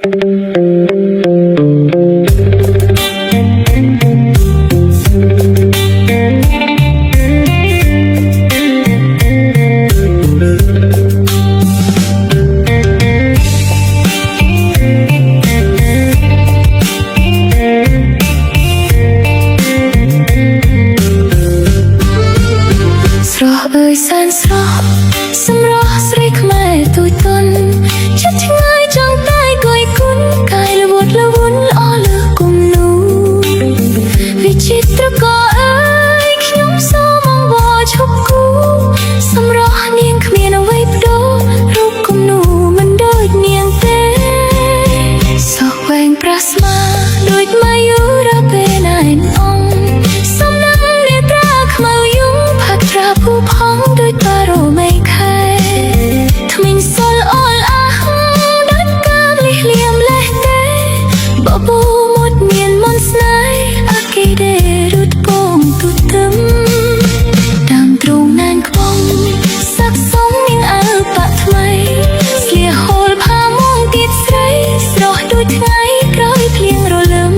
เอ่ยแสนស្រស់សម្រស់ស្រីខ្មែរទូចទន់ចិត្តឆ្ងាយចង់តែគយគុណកាយល្វត់ល្វន់ល្អលើសគំនូវិចិត្រក៏អើយខ្ញុំសូមអង្វរឈប់គូសម្រស់នាងគ្មានអ្វីប្ដូររូបគំនូមិនដូចនាងទេសោះវែងប្រះស្មាដូចមកយូរពេលណែនអង្គសំណាងនេត្រាខ្មៅយំផាត់ត្រាភូផងដូចបារមីខែថ្មីងសុលអលអាហ៍ដូចកាមលិះលៀមលេះទេបបូមុតមានមន្តស្នេហ៍អាគីដេរត់ពងទូទឹមតាមទ្រូងណានខ្វងសាក់សុំនាងអើបាក់ថ្មីស្លៀហូលផាមុងទៀតស្រីស្រស់ដូចថ្ងៃក្រោយភ្លៀងរលឹម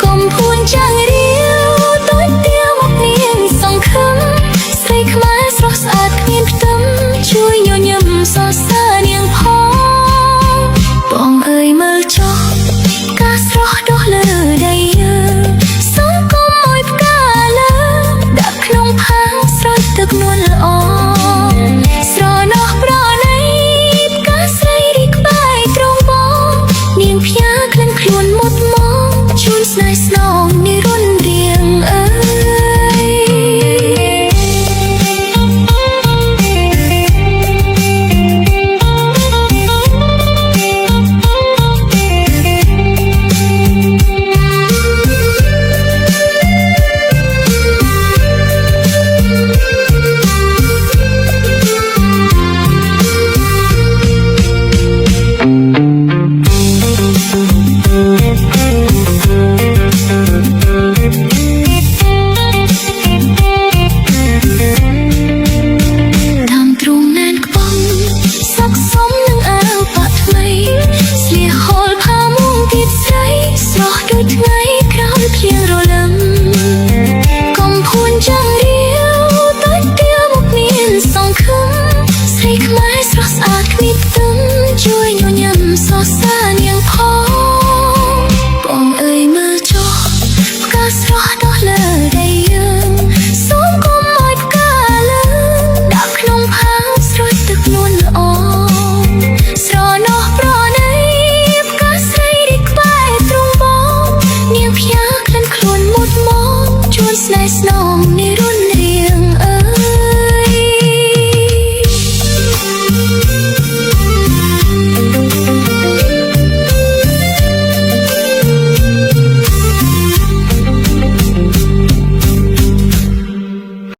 កុំភួនចាំងរាវដូចទៀវមកនាងសង្ឃឹមស្រីខ្មែរស្រស់ស្អាតគ្មានផ្ទឹមជួយញញឹមសរសើរនាងផងបងអើយមើលចុះការស្រស់ដុះលើដីយើងសង្គមមួយផ្កាលើដាក់ក្នុងផាងស្រោចទឹកនួនល្អស្រណោះប្រណីផ្កាស្រីរីកបែកត្រង់បងនាងផ្ញើក្លិនខ្លួនមុតមកជូនស្នេហ៍ស្នងនិរន្តរ៍រៀងអើយជួយញញឹមសរសើរនាងផងបងអើយមើលចុះផ្កាស្រស់ដុះលើដីយើងសូមគុំឲ្យផ្កាលើដាក់ក្នុងផាងស្រោចទឹកនួនល្អស្រណោះប្រណីផ្កាស្រីរីកបែកទ្រង់បងនាងផ្ញើក្លិនខ្លួនមុតមកជួនស្នេហ៍ស្នងនិ